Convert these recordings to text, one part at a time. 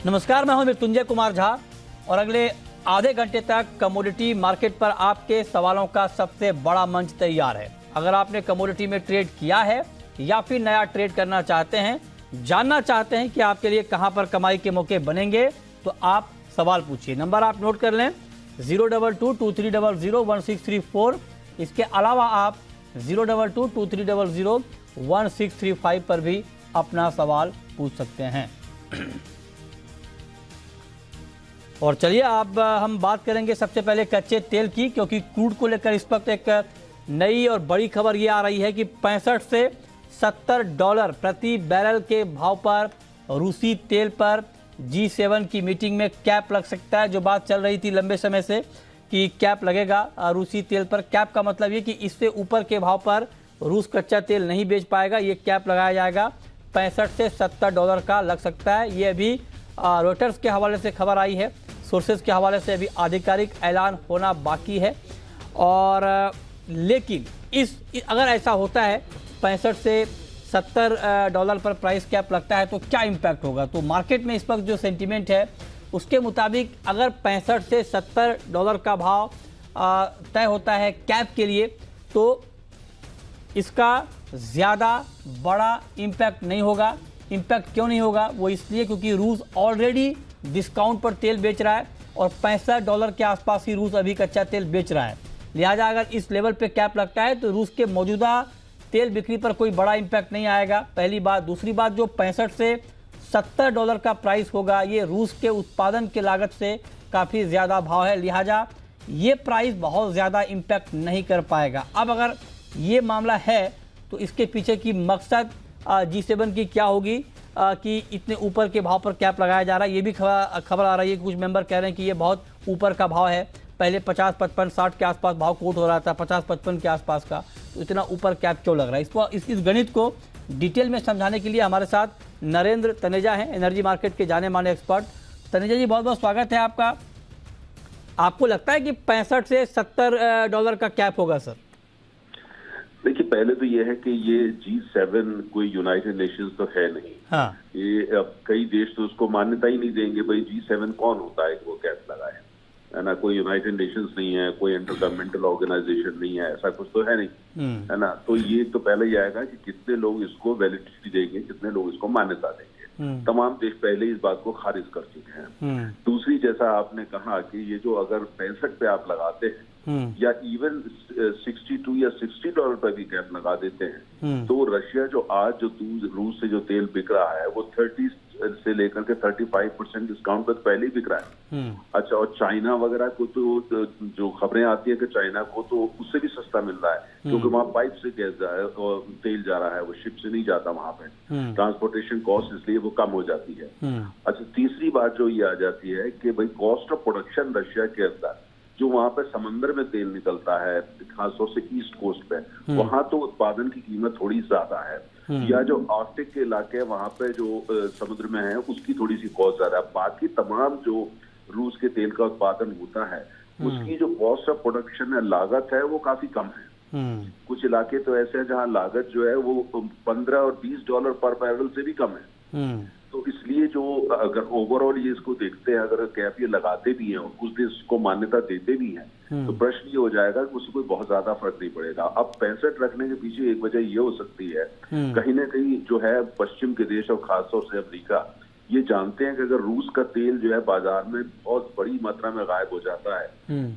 नमस्कार, मैं हूं मृत्युंजय कुमार झा और अगले आधे घंटे तक कमोडिटी मार्केट पर आपके सवालों का सबसे बड़ा मंच तैयार है। अगर आपने कमोडिटी में ट्रेड किया है या फिर नया ट्रेड करना चाहते हैं, जानना चाहते हैं कि आपके लिए कहां पर कमाई के मौके बनेंगे, तो आप सवाल पूछिए। नंबर आप नोट कर लें 02223001634। इसके अलावा आप 02223001635 पर भी अपना सवाल पूछ सकते हैं। और चलिए अब हम बात करेंगे सबसे पहले कच्चे तेल की, क्योंकि क्रूड को लेकर इस वक्त एक नई और बड़ी खबर ये आ रही है कि 65 से $70 प्रति बैरल के भाव पर रूसी तेल पर G7 की मीटिंग में कैप लग सकता है। जो बात चल रही थी लंबे समय से कि कैप लगेगा रूसी तेल पर। कैप का मतलब ये कि इससे ऊपर के भाव पर रूस कच्चा तेल नहीं बेच पाएगा। ये कैप लगाया जाएगा, 65 से $70 का लग सकता है। ये अभी रॉयटर्स के हवाले से खबर आई है, सोर्सेज के हवाले से अभी आधिकारिक ऐलान होना बाकी है। और लेकिन अगर ऐसा होता है 65 से $70 पर प्राइस कैप लगता है तो क्या इम्पैक्ट होगा। तो मार्केट में इस वक्त जो सेंटीमेंट है उसके मुताबिक अगर 65 से $70 का भाव तय होता है कैप के लिए, तो इसका ज़्यादा बड़ा इम्पैक्ट नहीं होगा। इम्पैक्ट क्यों नहीं होगा? वो इसलिए क्योंकि रूस ऑलरेडी डिस्काउंट पर तेल बेच रहा है और $65 के आसपास ही रूस अभी कच्चा तेल बेच रहा है। लिहाजा अगर इस लेवल पे कैप लगता है तो रूस के मौजूदा तेल बिक्री पर कोई बड़ा इम्पैक्ट नहीं आएगा, पहली बात। दूसरी बात, जो 65 से $70 का प्राइस होगा ये रूस के उत्पादन के लागत से काफ़ी ज़्यादा भाव है, लिहाजा ये प्राइस बहुत ज़्यादा इम्पैक्ट नहीं कर पाएगा। अब अगर ये मामला है तो इसके पीछे की मकसद G7 की क्या होगी कि इतने ऊपर के भाव पर कैप लगाया जा रहा है। ये भी खबर आ रही है कि कुछ मेंबर कह रहे हैं कि ये बहुत ऊपर का भाव है। पहले 50, 55, 60 के आसपास भाव कोट हो रहा था, 50, 55 के आसपास का, तो इतना ऊपर कैप क्यों लग रहा है। इस गणित को डिटेल में समझाने के लिए हमारे साथ नरेंद्र तनेजा हैं, एनर्जी मार्केट के जाने माने एक्सपर्ट। तनेजा जी, बहुत बहुत स्वागत है आपका। आपको लगता है कि 65 से $70 का कैप होगा सर? देखिए, पहले तो ये है कि ये G7 कोई यूनाइटेड नेशंस तो है नहीं। हाँ। ये अब कई देश तो उसको मान्यता ही नहीं देंगे। भाई G7 कौन होता है वो कैप लगाए, है ना। कोई यूनाइटेड नेशंस नहीं है, कोई इंटर गवर्नमेंटल ऑर्गेनाइजेशन नहीं है, ऐसा कुछ तो है नहीं, है ना। तो ये तो पहले ही आएगा कि कितने लोग इसको वैलिडिटी देंगे, कितने लोग इसको मान्यता देंगे। तमाम देश पहले इस बात को खारिज कर चुके हैं। दूसरी, जैसा आपने कहा कि ये जो अगर 65 पे आप लगाते हैं या इवन 62 या $60 पर भी कैप लगा देते हैं, तो रशिया जो आज जो रूस से जो तेल बिक रहा है वो 30 से लेकर के 35% डिस्काउंट पर पहले ही बिक रहा है। अच्छा, और चाइना वगैरह को तो जो खबरें आती है कि चाइना को तो उससे भी सस्ता मिल रहा है, क्योंकि वहाँ पाइप से गैस जा रहा है और तेल जा रहा है, वो शिप से नहीं जाता वहां पे। ट्रांसपोर्टेशन कॉस्ट इसलिए वो कम हो जाती है। अच्छा, तीसरी बात जो ये आ जाती है कि भाई कॉस्ट ऑफ प्रोडक्शन रशिया के अंदर जो वहां पे समंदर में तेल निकलता है, खासतौर से ईस्ट कोस्ट पे, वहां तो उत्पादन की कीमत थोड़ी ज्यादा है। या जो आर्कटिक के इलाके हैं वहां पे जो समुद्र में है उसकी थोड़ी सी कॉस्ट ज्यादा है। बाकी तमाम जो रूस के तेल का उत्पादन होता है उसकी जो कॉस्ट ऑफ प्रोडक्शन है, लागत है, वो काफी कम है। कुछ इलाके तो ऐसे हैं जहाँ लागत जो है वो $15 और $20 पर बैरल से भी कम है। तो इसलिए जो अगर ओवरऑल ये इसको देखते हैं, अगर कैप ये लगाते भी हैं और कुछ देश इसको मान्यता देते भी हैं, तो प्रश्न ये हो जाएगा कि उससे कोई बहुत ज्यादा फर्क नहीं पड़ेगा। अब 65 रखने के पीछे एक वजह ये हो सकती है, कहीं ना कहीं जो है पश्चिम के देश और खासतौर से अमेरिका ये जानते हैं कि अगर रूस का तेल जो है बाजार में बहुत बड़ी मात्रा में गायब हो जाता है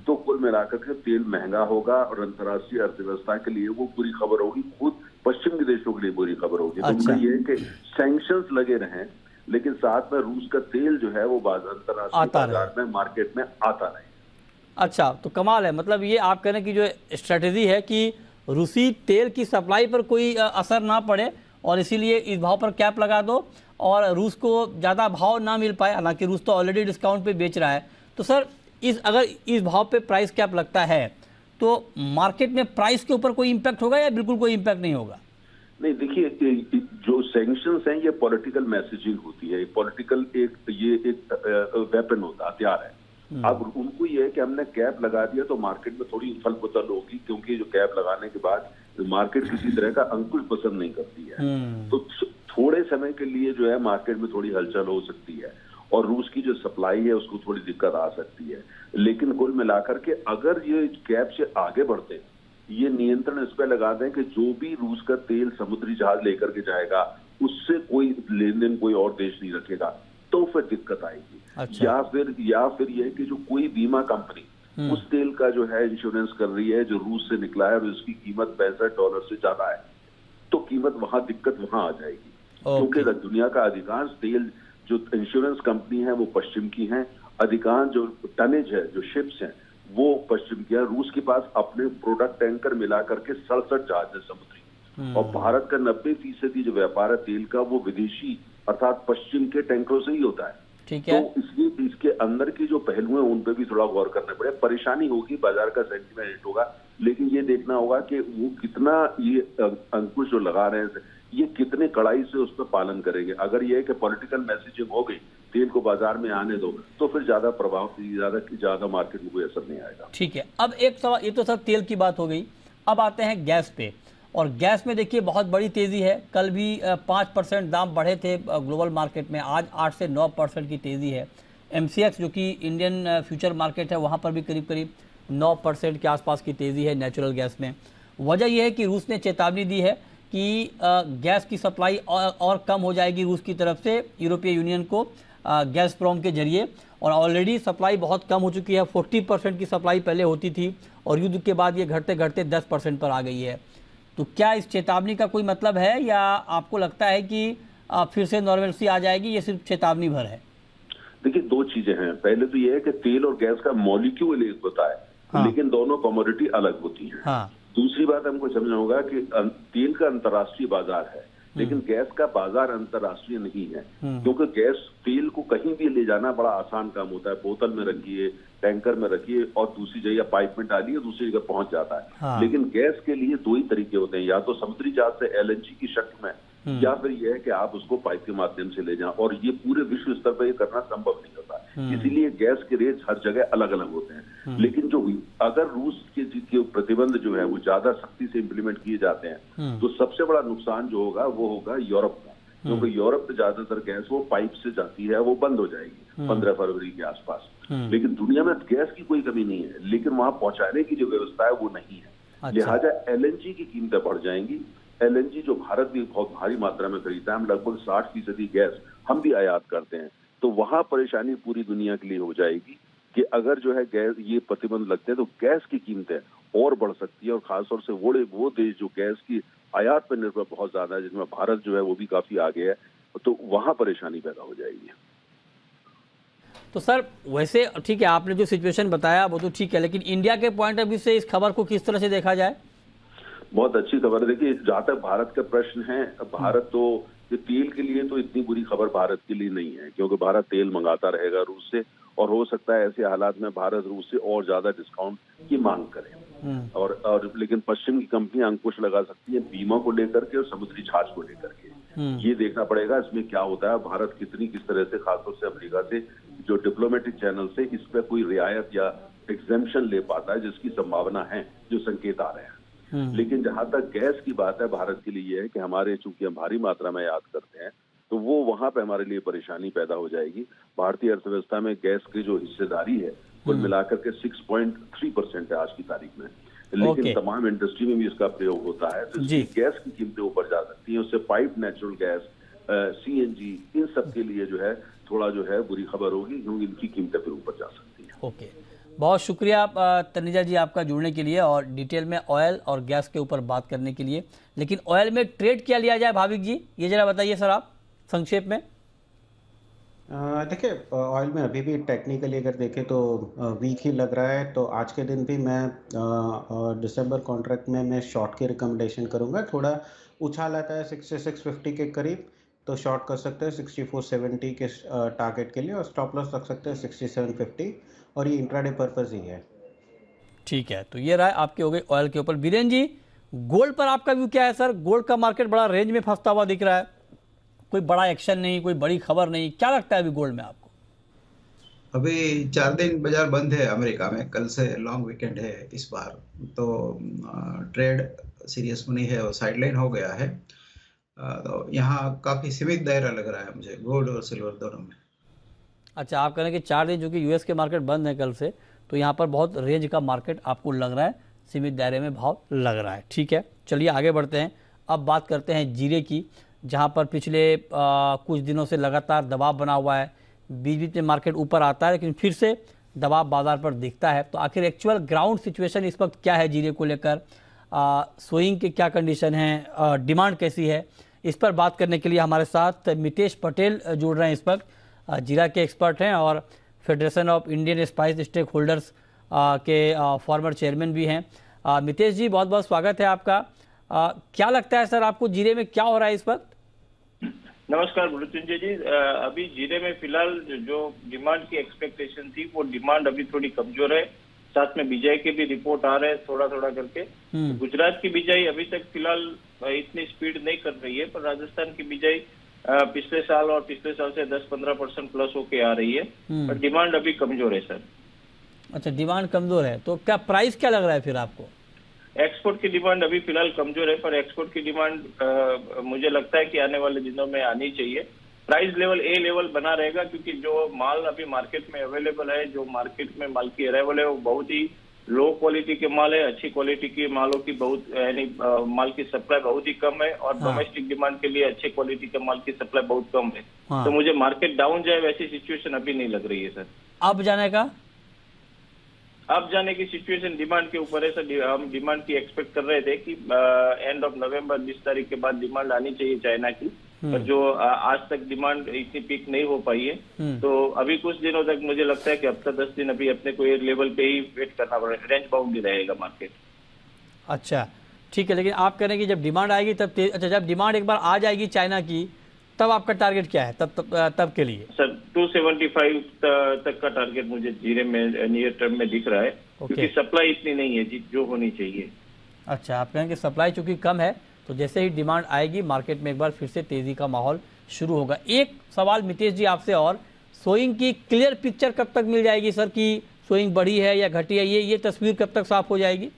तो कुल मिलाकर के तेल महंगा होगा और अंतर्राष्ट्रीय अर्थव्यवस्था के लिए वो बुरी खबर होगी, खुद पश्चिम के देशों के लिए बुरी खबर होगी। तो उनका ये है कि सैंक्शंस लगे रहें, लेकिन साथ में रूस का तेल जो है वो अंतर्राष्ट्रीय बाजार में मार्केट में आता रहे। अच्छा, तो कमाल है। मतलब ये आप कहने की जो स्ट्रेटेजी है कि रूसी तेल की सप्लाई पर कोई असर ना पड़े और इसीलिए इस भाव पर कैप लगा दो और रूस को ज़्यादा भाव ना मिल पाए, हालांकि रूस तो ऑलरेडी डिस्काउंट पे बेच रहा है। तो सर अगर इस भाव पे प्राइस कैप लगता है तो मार्केट में प्राइस के ऊपर कोई इम्पैक्ट होगा या बिल्कुल कोई इम्पैक्ट नहीं होगा? नहीं, देखिए, जो सैंक्शंस हैं ये पॉलिटिकल मैसेजिंग होती है, पॉलिटिकल एक वेपन होता, हथियार है। अब उनको ये है कि हमने कैप लगा दिया तो मार्केट में थोड़ी उथल पुथल होगी, क्योंकि जो कैप लगाने के बाद मार्केट किसी तरह का अंकुश पसंद नहीं करती है। तो थोड़े समय के लिए जो है मार्केट में थोड़ी हलचल हो सकती है और रूस की जो सप्लाई है उसको थोड़ी दिक्कत आ सकती है, लेकिन कुल मिलाकर के अगर ये गैप से आगे बढ़ते हैं, ये नियंत्रण इस पे लगा दें कि जो भी रूस का तेल समुद्री जहाज लेकर के जाएगा उससे कोई लेन देन कोई और देश नहीं रखेगा, तो फिर दिक्कत आएगी। अच्छा। या फिर यह कि जो कोई बीमा कंपनी उस तेल का जो है इंश्योरेंस कर रही है जो रूस से निकला है और उसकी कीमत $65 से ज्यादा है, तो कीमत दिक्कत वहां आ जाएगी। क्योंकि दुनिया का अधिकांश तेल जो इंश्योरेंस कंपनी है वो पश्चिम की हैं, अधिकांश जो टनेज है जो शिप्स हैं वो पश्चिम की है। रूस के पास अपने प्रोडक्ट टैंकर मिला करके 67 जहाज है समुद्री, और भारत का 90% जो व्यापार है तेल का वो विदेशी अर्थात पश्चिम के टैंकरों से ही होता है। ठीक है। तो इसलिए इसके अंदर की जो पहलू है उन पे भी थोड़ा गौर करना पड़ेगा। परेशानी होगी, बाजार का सेंटीमेंट हिट होगा, लेकिन ये देखना होगा कि वो कितना ये अंकुश जो लगा रहे हैं ये कितने कड़ाई से उस पर पालन करेंगे। अगर ये है कि पॉलिटिकल मैसेजिंग हो गई तेल को बाजार में आने दो, तो फिर ज्यादा प्रभाव ज्यादा मार्केट में कोई असर नहीं आएगा। ठीक है। अब एक सवाल, ये तो सर तेल की बात हो गई, अब आते हैं गैस पे। और गैस में देखिए बहुत बड़ी तेज़ी है, कल भी 5% दाम बढ़े थे ग्लोबल मार्केट में, आज 8 से 9% की तेज़ी है। MCX जो कि इंडियन फ्यूचर मार्केट है वहाँ पर भी करीब करीब 9% के आसपास की तेज़ी है नेचुरल गैस में। वजह यह है कि रूस ने चेतावनी दी है कि गैस की सप्लाई और कम हो जाएगी रूस की तरफ से यूरोपीय यूनियन को गैसप्रोम के जरिए, और ऑलरेडी सप्लाई बहुत कम हो चुकी है। 40% की सप्लाई पहले होती थी और युद्ध के बाद ये घटते घटते 10% पर आ गई है। तो क्या इस चेतावनी का कोई मतलब है, या आपको लगता है कि फिर से नॉर्मलसी आ जाएगी, ये सिर्फ चेतावनी भर है? देखिए, दो चीजें हैं। पहले तो ये है कि तेल और गैस का मॉलिक्यूल एक होता है, हाँ। लेकिन दोनों कमोडिटी अलग होती हैं। हाँ। दूसरी बात हमको समझना होगा कि तेल का अंतर्राष्ट्रीय बाजार है, लेकिन गैस का बाजार अंतर्राष्ट्रीय नहीं है, क्योंकि गैस तेल को कहीं भी ले जाना बड़ा आसान काम होता है। बोतल में रखिए, टैंकर में रखिए और दूसरी जगह पाइप में डालिए, दूसरी जगह पहुंच जाता है। हाँ। लेकिन गैस के लिए दो ही तरीके होते हैं, या तो समुद्री जहाज से LNG की शक्ल में, या फिर यह है कि आप उसको पाइप के माध्यम से ले जाएं, और ये पूरे विश्व स्तर पर ये करना संभव नहीं होता। इसीलिए गैस के रेट्स हर जगह अलग अलग होते हैं। लेकिन जो अगर रूस के प्रतिबंध जो है वो ज्यादा सख्ती से इंप्लीमेंट किए जाते हैं, तो सबसे बड़ा नुकसान जो होगा वो होगा यूरोप में, क्योंकि यूरोप में ज्यादातर गैस वो पाइप से जाती है, वो बंद हो जाएगी 15 फरवरी के आसपास। लेकिन दुनिया में गैस की कोई कमी नहीं है, लेकिन वहां पहुंचाने की जो व्यवस्था है वो नहीं है। अच्छा। लिहाजा LNG की कीमतें बढ़ जाएंगी। LNG जो भारत भी बहुत भारी मात्रा में खरीदता है, हम लगभग 60% गैस हम भी आयात करते हैं, तो वहां परेशानी पूरी दुनिया के लिए हो जाएगी कि अगर जो है गैस ये प्रतिबंध लगते हैं तो गैस की कीमतें और बढ़ सकती है, और खासतौर से वो देश जो गैस की आयात पर निर्भर बहुत ज्यादा है, जिसमें भारत जो है वो भी काफी आगे है, तो वहां परेशानी पैदा हो जाएगी। तो सर वैसे ठीक है, आपने जो सिचुएशन बताया वो तो ठीक है, लेकिन इंडिया के पॉइंट ऑफ व्यू से इस खबर को किस तरह से देखा जाए? बहुत अच्छी खबर है। देखिए, जहां तक भारत का प्रश्न है, भारत तो तेल के लिए तो इतनी बुरी खबर भारत के लिए नहीं है, क्योंकि भारत तेल मंगाता रहेगा रूस से, और हो सकता है ऐसे हालात में भारत रूस से और ज्यादा डिस्काउंट की मांग करे। और लेकिन पश्चिम की कंपनियां अंकुश लगा सकती है बीमा को लेकर के और समुद्री जहाज को लेकर के। ये देखना पड़ेगा इसमें क्या होता है, भारत किस तरह से, खासतौर से अमेरिका से जो डिप्लोमेटिक चैनल से इस पे कोई रियायत या एग्जेम्पशन ले पाता है, जिसकी संभावना है, जो संकेत आ रहे हैं। लेकिन जहां तक गैस की बात है, भारत के लिए यह है कि हमारे चूंकि हम भारी मात्रा में याद करते हैं, तो वो वहां पे हमारे लिए परेशानी पैदा हो जाएगी। भारतीय अर्थव्यवस्था में गैस की जो हिस्सेदारी है कुल मिलाकर के 6.3% है आज की तारीख में, लेकिन तमाम इंडस्ट्री में भी इसका प्रयोग होता है, तो गैस की कीमतें ऊपर जा सकती हैं। उससे पाइप नेचुरल गैस, CNG, इन सब के लिए जो है थोड़ा जो है बुरी खबर होगी, क्योंकि इनकी कीमतें फिर ऊपर जा सकती हैं। ओके, बहुत शुक्रिया तनुजा जी आपका जुड़ने के लिए और डिटेल में ऑयल और गैस के ऊपर बात करने के लिए। लेकिन ऑयल में ट्रेड क्या लिया जाए भाविक जी, ये जरा बताइए सर आप संक्षेप में। देखिए, ऑयल में अभी भी टेक्निकली अगर देखें तो वीक ही लग रहा है। तो आज के दिन भी मैं दिसंबर कॉन्ट्रैक्ट में मैं शॉर्ट की रिकमेंडेशन करूंगा। थोड़ा उछाल आता है 6650 के करीब, तो शॉर्ट कर सकते हैं 6470 के टारगेट के लिए, और स्टॉप लॉस रख सकते हैं 6750, और ये इंट्राडे पर्पस ही है। ठीक है, तो ये राय आपके हो गई ऑयल के ऊपर। बीरेन जी, गोल्ड पर आपका व्यू क्या है सर? गोल्ड का मार्केट बड़ा रेंज में फंसता हुआ दिख रहा है, कोई बड़ा एक्शन नहीं, कोई बड़ी खबर नहीं, क्या लगता है अभी गोल्ड में आपको? अभी 4 दिन बाजार बंद है अमेरिका में, कल से लॉन्ग वीकेंड है इस बार, तो ट्रेड सीरियस नहीं है और साइडलाइन हो गया है। तो यहाँ काफी सीमित दायरा लग रहा है मुझे गोल्ड और सिल्वर दोनों में। अच्छा, आप कह रहे हैं कि 4 दिन जो कि यूएस के मार्केट बंद है कल से, तो यहाँ पर बहुत रेंज का मार्केट आपको लग रहा है, सीमित दायरे में भाव लग रहा है। ठीक है, चलिए आगे बढ़ते हैं। अब बात करते हैं जीरे की, जहाँ पर पिछले कुछ दिनों से लगातार दबाव बना हुआ है। बीच बीच में मार्केट ऊपर आता है लेकिन फिर से दबाव बाजार पर दिखता है। तो आखिर एक्चुअल ग्राउंड सिचुएशन इस वक्त क्या है जीरे को लेकर, सोइंग के क्या कंडीशन है, डिमांड कैसी है, इस पर बात करने के लिए हमारे साथ मितेश पटेल जुड़ रहे हैं। इस वक्त जीरा के एक्सपर्ट हैं और federation of Indian spice stakeholders के फॉर्मर चेयरमैन भी हैं। मितेश जी, बहुत बहुत स्वागत है आपका। क्या लगता है सर आपको जीरे में क्या हो रहा है इस वक्त? नमस्कार मृत्युंजय जी। अभी जीरे में फिलहाल जो डिमांड की एक्सपेक्टेशन थी वो डिमांड अभी थोड़ी कमजोर है। साथ में बिजाई के भी रिपोर्ट आ रहे हैं थोड़ा थोड़ा करके। गुजरात की बिजाई अभी तक फिलहाल इतनी स्पीड नहीं कर रही है, पर राजस्थान की बिजाई पिछले साल और पिछले साल से 10-15% प्लस होके आ रही है, पर डिमांड अभी कमजोर है सर। अच्छा, डिमांड कमजोर है, तो क्या प्राइस क्या लग रहा है फिर आपको? एक्सपोर्ट की डिमांड अभी फिलहाल कमजोर है, पर एक्सपोर्ट की डिमांड मुझे लगता है कि आने वाले दिनों में आनी चाहिए। प्राइस लेवल ए लेवल बना रहेगा, क्योंकि जो माल अभी मार्केट में अवेलेबल है, जो मार्केट में माल की अराइवल है, वो बहुत ही लो क्वालिटी के माल है। अच्छी क्वालिटी की मालों की बहुत यानी माल की सप्लाई बहुत ही कम है, और डोमेस्टिक डिमांड के लिए अच्छे क्वालिटी के माल की सप्लाई बहुत कम है। तो मुझे मार्केट डाउन जाए वैसी सिचुएशन अभी नहीं लग रही है सर। अब जाने का, अब जाने की सिचुएशन डिमांड के ऊपर है सर। हम डिमांड की एक्सपेक्ट कर रहे थे कि एंड ऑफ नवंबर 20 तारीख के बाद डिमांड आनी चाहिए चाइना की, पर जो आज तक डिमांड इतनी पीक नहीं हो पाई है। तो अभी कुछ दिनों तक मुझे लगता है कि हफ्ता 10 दिन अभी अपने को एक लेवल पे ही वेट करना पड़ेगा, रेंज बाउंड ही रहेगा मार्केट। अच्छा ठीक है, लेकिन आप कह रहे हैं कि जब डिमांड आएगी तब अच्छा, जब डिमांड एक बार आ जाएगी चाइना की, तब आपका टारगेट क्या है तब के लिए? सर 275 तक का टारगेट मुझे जीरे में नियर टर्म में दिख रहा है, क्योंकि सप्लाई इतनी नहीं है जो होनी चाहिए। अच्छा, आप कहेंगे सप्लाई चूंकि कम है, तो जैसे ही डिमांड आएगी मार्केट में एक बार फिर से तेजी का माहौल शुरू होगा। एक सवाल मितेश जी आपसे और, सोइंग की क्लियर पिक्चर कब तक मिल जाएगी सर कि सोइंग बढ़ी है या घटी है, ये तस्वीर कब तक साफ हो जाएगी?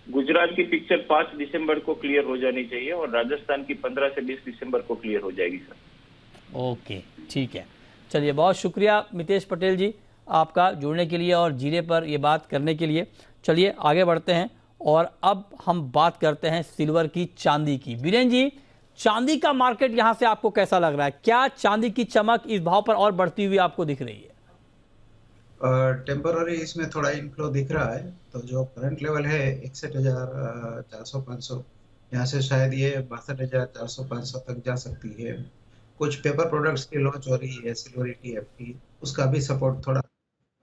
गुजरात की पिक्चर 5 दिसंबर को क्लियर हो जानी चाहिए, और राजस्थान की 15 से 20 दिसंबर को क्लियर हो जाएगी सर। ओके ठीक है, चलिए बहुत शुक्रिया मितेश पटेल जी आपका जुड़ने के लिए और जीरे पर ये बात करने के लिए। चलिए आगे बढ़ते हैं और अब हम बात करते हैं सिल्वर की, चांदी की। बीरेन जी, चांदी का मार्केट यहाँ से आपको कैसा लग रहा है? क्या चांदी की चमक इस भाव पर और बढ़ती हुई आपको दिख रही है? टेम्पररी इसमें थोड़ा इनफ्लो दिख रहा है। तो जो करंट लेवल है 61,400-500, यहाँ से शायद ये 62,400-500 तक जा सकती है। कुछ पेपर प्रोडक्ट्स की लॉन्च हो रही है, सिल्वर ETF की, उसका भी सपोर्ट थोड़ा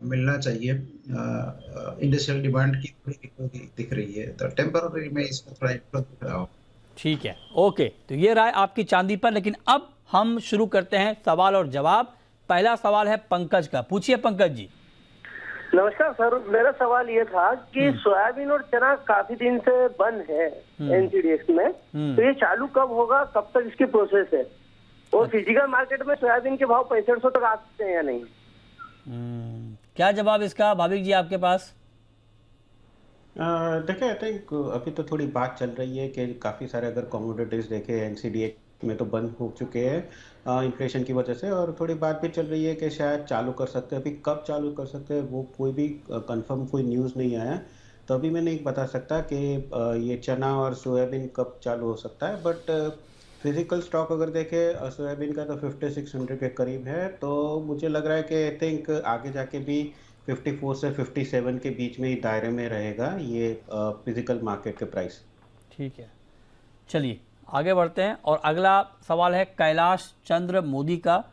मिलना चाहिए। इंडस्ट्रियल डिमांड की थोड़ी दिख रही है, तो टेम्पररी में इसमें थोड़ा इनफ्लो दिख रहा हो। ठीक है, ओके, तो ये राय आपकी चांदी पर। लेकिन अब हम शुरू करते हैं सवाल और जवाब। पहला सवाल है पंकज का, पूछिए पंकज जी। नमस्कार सर, मेरा सवाल ये था कि सोयाबीन और चना काफी दिन से बंद है NCDEX में, तो ये चालू कब होगा, कब तक इसकी प्रोसेस है, और फिजिकल मार्केट में सोयाबीन के भाव 6500 तक आ सकते हैं या नहीं? क्या जवाब इसका भाविक जी आपके पास? देखिए, आई थिंक अभी तो थोड़ी बात चल रही है कि काफ़ी सारे अगर कमोडिटीज़ देखें NCDEX में तो बंद हो चुके हैं इन्फ्लेशन की वजह से, और थोड़ी बात भी चल रही है कि शायद चालू कर सकते हैं। अभी कब चालू कर सकते हैं वो कोई भी कंफर्म कोई न्यूज़ नहीं आया, तो अभी मैं नहीं बता सकता कि ये चना और सोयाबीन कब चालू हो सकता है। बट फिजिकल स्टॉक अगर देखें सोयाबीन का तो 5600 के करीब है, तो मुझे लग रहा है कि आई थिंक आगे जाके भी 54 से 57 के बीच में ही दायरे में रहेगा ये फिजिकल मार्केट के प्राइस। ठीक है, चलिए आगे बढ़ते हैं और अगला सवाल है कैलाश चंद्र मोदी का,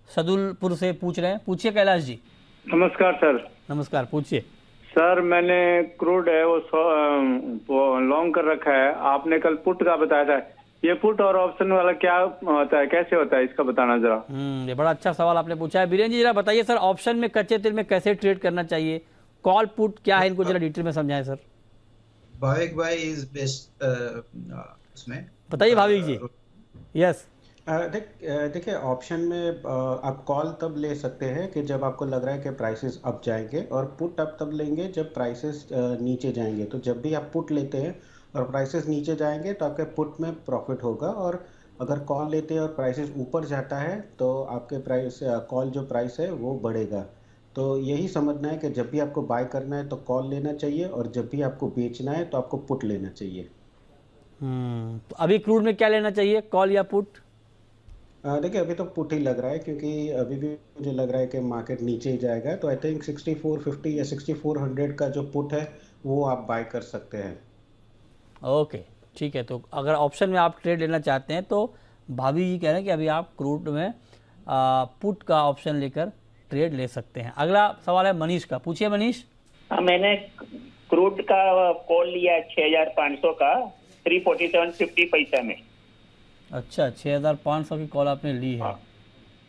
सदुलपुर से पूछ रहे हैं। पूछिए कैलाश जी। नमस्कार सर। नमस्कार, पूछिए सर। मैंने क्रूड है वो लॉन्ग कर रखा है, आपने कल पुट का बताया था, ये पुट और ऑप्शन वाला क्या होता है, कैसे होता है, इसका बताना जरा। ये बड़ा अच्छा सवाल आपने पूछा है। बीरेन जी जरा बताइए सर, ऑप्शन में कच्चे तेल में कैसे ट्रेड करना चाहिए, कॉल पुट क्या है, इनको जरा डिटेल में समझाएं सर। भाविक भाई इज बेस्ट उसमें बताइए भाविक जी। यस, देखिए ऑप्शन में आप कॉल तब ले सकते हैं कि जब आपको लग रहा है कि प्राइसेस अप जाएंगे, और पुट आप तब लेंगे जब प्राइसेस नीचे जाएंगे। तो जब भी आप पुट लेते हैं और प्राइसेस नीचे जाएंगे तो आपके पुट में प्रॉफिट होगा, और अगर कॉल लेते हैं और प्राइसेस ऊपर जाता है तो आपके प्राइस कॉल जो प्राइस है वो बढ़ेगा। तो यही समझना है कि जब भी आपको बाय करना है तो कॉल लेना चाहिए और जब भी आपको बेचना है तो आपको पुट लेना चाहिए। तो अभी क्रूड में क्या लेना चाहिए, कॉल या पुट? देखिए अभी तो पुट ही लग रहा है क्योंकि अभी भी मुझे लग रहा है कि मार्केट नीचे ही जाएगा। तो आई थिंक 6450 या 6400 का जो पुट है वो आप बाय कर सकते हैं। ओके ठीक है। तो अगर ऑप्शन में आप ट्रेड लेना चाहते हैं तो भाभी जी कह रहे हैं कि अभी आप क्रूड में पुट का ऑप्शन लेकर ट्रेड ले सकते हैं। अगला सवाल है मनीष का, पूछिए मनीष। हाँ, मैंने क्रूड का कॉल लिया है 6500 का 347.50 पैसा में। अच्छा, 6500 की कॉल आपने ली है।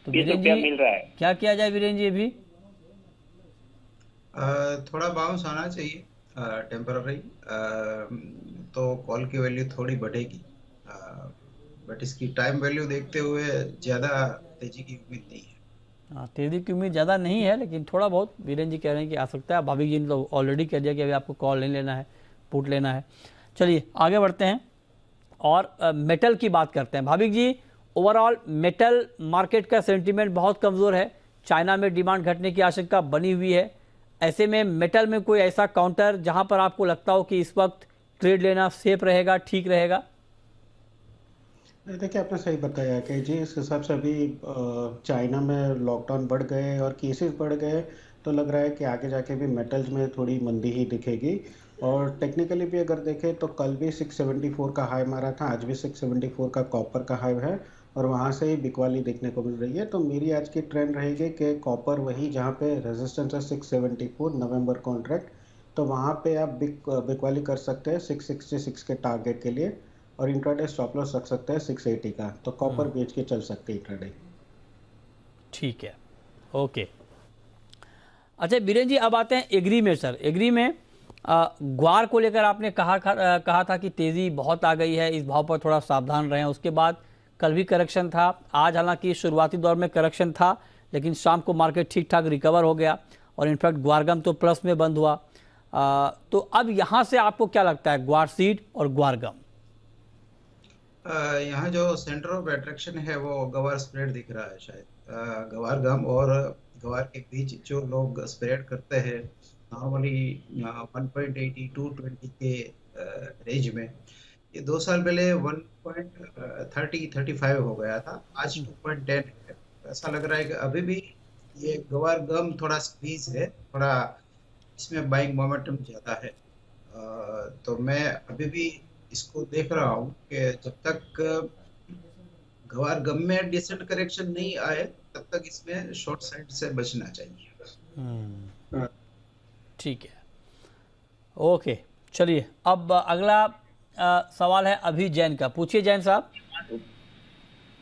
तो 20 वीरेन रुपया जी मिल रहा है। क्या किया जाए वीरेन जी अभी? थोड़ा बाउंस आना चाहिए टेम्पररी, तो कॉल की वैल्यू थोड़ी बढ़ेगी, बट इसकी टाइम वैल्यू देखते हुए ज़्यादा तेजी की उम्मीद नहीं है। हाँ, तेजी की उम्मीद ज़्यादा नहीं है, लेकिन थोड़ा बहुत वीरेन जी कह रहे हैं कि आ सकता है। भाभी जी ने तो ऑलरेडी कह दिया कि अभी आपको कॉल नहीं लेना है, पुट लेना है। चलिए आगे बढ़ते हैं और मेटल की बात करते हैं। भाभी जी, ओवरऑल मेटल मार्केट का सेंटीमेंट बहुत कमज़ोर है, चाइना में डिमांड घटने की आशंका बनी हुई है। ऐसे में मेटल में कोई ऐसा काउंटर जहां पर आपको लगता हो कि इस वक्त ट्रेड लेना सेफ रहेगा, ठीक रहेगा? देखिए आपने सही बताया कि जी इस हिसाब से अभी चाइना में लॉकडाउन बढ़ गए और केसेस बढ़ गए, तो लग रहा है कि आगे जाके भी मेटल्स में थोड़ी मंदी ही दिखेगी। और टेक्निकली भी अगर देखें तो कल भी 674 का हाई मारा था, आज भी 674 का कॉपर का हाई है और वहाँ से ही बिकवाली देखने को मिल रही है। तो मेरी आज की ट्रेंड रहेगी कि कॉपर वही जहाँ पे रेजिस्टेंस है 674 नवंबर कॉन्ट्रैक्ट, तो वहाँ पे आप बिकवाली कर सकते हैं 666 के टारगेट के लिए और इंट्राडे स्टॉप लॉस रख सकते हैं 680 का। तो कॉपर बेच के चल सकते हैं इंट्राडे। ठीक है, ओके। अच्छा बीरेन जी, अब आते हैं एग्री में। सर एग्री में ग्वार को लेकर आपने कहा था कि तेज़ी बहुत आ गई है, इस भाव पर थोड़ा सावधान रहें। उसके बाद कल भी करेक्शन था, आज हालांकि शुरुआती दौर में करेक्शन था, लेकिन शाम को मार्केट ठीक ठाक रिकवर हो गया और इनफैक्ट ग्वारगम तो प्लस में बंद हुआ। तो अब यहाँ से आपको क्या लगता है, ग्वार सीड और ग्वारगम? यहाँ जो सेंटर ऑफ अट्रैक्शन है वो गवार स्प्रेड दिख रहा है शायद। गवार गम और गवार के बीच जो लोग स्प्रेड करते हैं नॉर्मली 1.80 220 के रेंज में, ये 2 साल पहले 1.30-35 हो गया था, आज 2.10 है। ऐसा लग रहा है कि अभी भी ये गवार गम थोड़ा स्क्वीज है, थोड़ा इसमें बाइंग मोमेंटम ज्यादा है। तो मैं अभी भी इसको देख रहा हूँ कि जब तक गवार गम में डिसेंट करेक्शन नहीं आए तब तक इसमें शॉर्ट साइड से बचना चाहिए। ठीक है, ओके। चलिए अब अगला सवाल है अभी जैन का, पूछिए जैन साहब।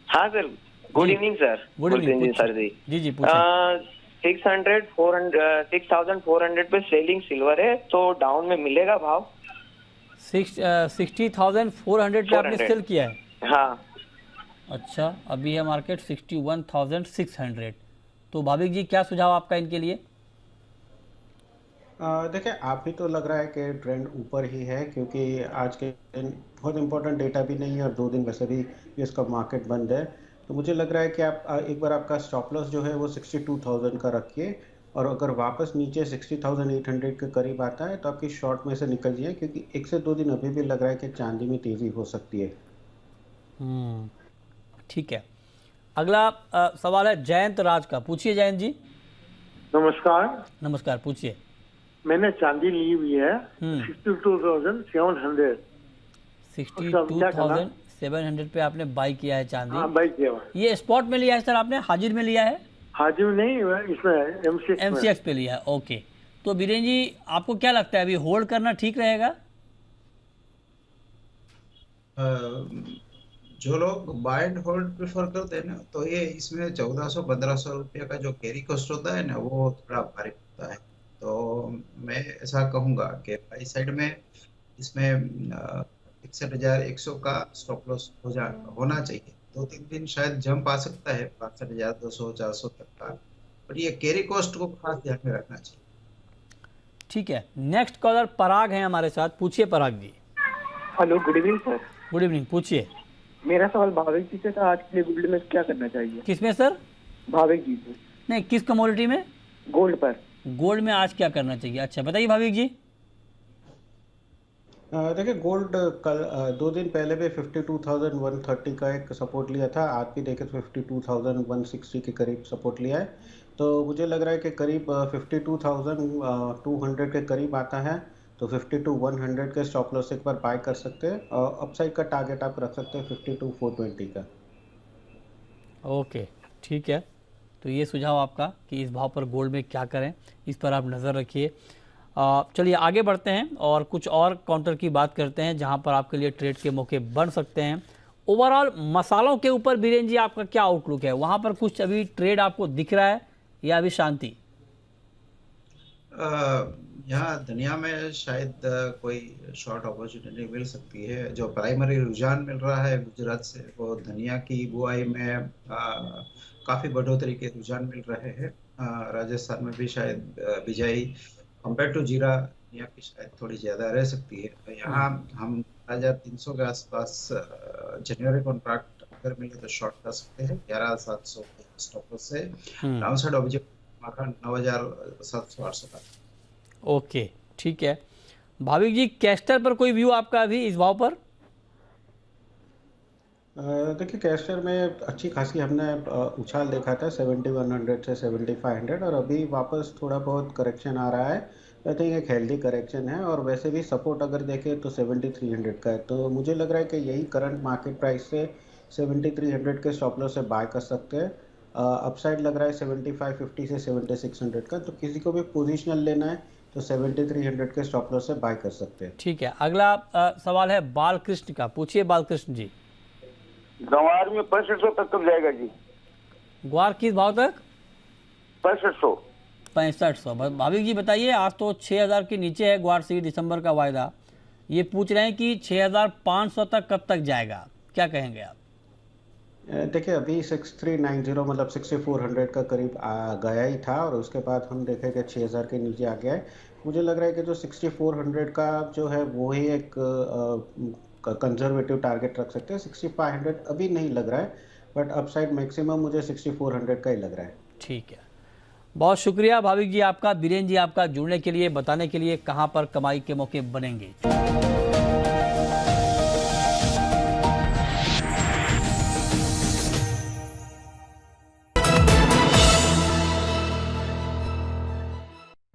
हाँ sir, good evening sir. Good evening sir जी जी पूछिए। 6,400 पे सेलिंग सिल्वर है, तो डाउन में मिलेगा भाव? 60,400 पे आपने सेल किया है? हाँ। अच्छा, अभी है मार्केट 61,600। तो भाविक जी क्या सुझाव आपका इनके लिए? देखिए आप ही तो लग रहा है कि ट्रेंड ऊपर ही है, क्योंकि आज के दिन बहुत इंपॉर्टेंट डेटा भी नहीं है और 2 दिन वैसे भी इसका मार्केट बंद है। तो मुझे लग रहा है कि आप एक बार आपका स्टॉप लॉस जो है वो 62,000 का रखिए और अगर वापस नीचे 60,800 के करीब आता है तो आपकी शॉर्ट में से निकल जाइए, क्योंकि 1 से 2 दिन अभी भी लग रहा है कि चांदी में तेज़ी हो सकती है। ठीक है, अगला सवाल है जयंत राज का, पूछिए जयंत जी। नमस्कार। नमस्कार, पूछिए। मैंने चांदी ली हुई है 62,700। 62,700 पे आपने बाई किया है चांदी? हाँ, बाई किया हुआ। ये स्पॉट में लिया है सर आपने, हाजिर में लिया है? हाजिर में नहीं, इसमें एमसीएक्स पे लिया है। ओके, तो बीरेन जी आपको क्या लगता है अभी होल्ड करना ठीक रहेगा? जो लोग बाय एंड होल्ड प्रेफर करते हैं ना, तो ये इसमें 1400-1500 रुपये का जो कैरी कॉस्ट होता है ना, वो थोड़ा भारी होता है। तो मैं ऐसा कहूँगा कि बाई साइड में इसमें 61,100 का स्टॉप लॉस होना चाहिए। 2-3 दिन शायद जंप आ सकता है 62,200-400 तक का, पर ये कैरी कॉस्ट को खास ध्यान में रखना चाहिए। ठीक है, नेक्स्ट कॉलर पराग हैं हमारे साथ, पूछिए Parag ji. Hello, good evening sir. Good evening, पूछिए। मेरा सवाल भाविक जी से था, आज के लिए गोल्ड में क्या करना चाहिए? किसमें सर? भाविक जी से। नहीं, किस कमोडिटी में? गोल्ड पर। गोल्ड में आज क्या करना चाहिए? अच्छा बताइए भाविक जी। देखिए गोल्ड कल 2 दिन पहले भी 52,130 का एक सपोर्ट लिया था, आज भी देखे 52,160 के करीब सपोर्ट लिया है। तो मुझे लग रहा है कि करीब 52,200 के करीब आता है, तो 52,100 के स्टॉप लॉस एक बार बाय कर सकते हैं और अपसाइड का टारगेट आप रख सकते हैं 52,420 का। ओके ठीक है, तो ये सुझाव आपका कि इस भाव पर गोल्ड में क्या करें, इस पर आप नज़र रखिए। चलिए आगे बढ़ते हैं और कुछ और काउंटर की बात करते हैं जहां पर आपके लिए ट्रेड के मौके बन सकते हैं। ओवरऑल मसालों के ऊपर बीरेन जी आपका क्या आउटलुक है? वहां पर कुछ अभी ट्रेड आपको दिख रहा है या अभी शांति? यहाँ दुनिया में शायद कोई शॉर्ट अपॉर्चुनिटी मिल सकती है। जो प्राइमरी रुझान मिल रहा है गुजरात से, वो धनिया की बुआई में काफी बढ़ोतरी के रुझान मिल रहे हैं। राजस्थान में भी शायद बिजाई कंपेयर टू जीरा धनिया की शायद थोड़ी ज्यादा रह सकती है। यहाँ हम 1300 के आसपास जनवरी कॉन्ट्रैक्ट अगर मिले तो शॉर्ट कर सकते हैं 11,700 स्टॉप से। डाउनसाइड ऑब्जेक्ट 9,700-800 का। ओके ठीक है। भाविक जी कैस्टर पर कोई व्यू आपका अभी इस भाव पर? देखिए कैस्टर में अच्छी खासी हमने उछाल देखा था 7100 से 7500 और अभी वापस थोड़ा बहुत करेक्शन आ रहा है। आई थिंक एक हेल्दी करेक्शन है और वैसे भी सपोर्ट अगर देखें तो 7300 का है। तो मुझे लग रहा है कि यही करंट मार्केट प्राइस से 7300 के स्टॉप लॉस से बाय कर सकते हैं। अपसाइड लग रहा है 7550 से 7600 का, तो किसी को भी पोजिशनल लेना है तो 7300 के स्टॉप लॉस से बाय कर सकते हैं। ठीक है, अगला सवाल है बालकृष्ण का। पूछिए बालकृष्ण जी। ग्वार में 6500 तक कब जाएगा जी? ग्वार किस भाव तक? 6500। 6500। भाविक जी बताइए, आज तो 6000 के नीचे है ग्वार से दिसंबर का वायदा। ये पूछ रहे हैं कि 6500 तक कब तक जाएगा, क्या कहेंगे आप? देखिए अभी 6390 मतलब 6400 का करीब गया ही था और उसके बाद हम देखें कि 6000 के नीचे आ गया है। मुझे लग रहा है कि जो 6400 का जो है वो ही एक कंजर्वेटिव टारगेट रख सकते हैं। 6500 अभी नहीं लग रहा है, बट अपसाइड मैक्सिमम मुझे 6400 का ही लग रहा है। ठीक है, बहुत शुक्रिया भाविक जी आपका, बीरेन जी आपका जुड़ने के लिए, बताने के लिए कहां पर कमाई के मौके बनेंगे।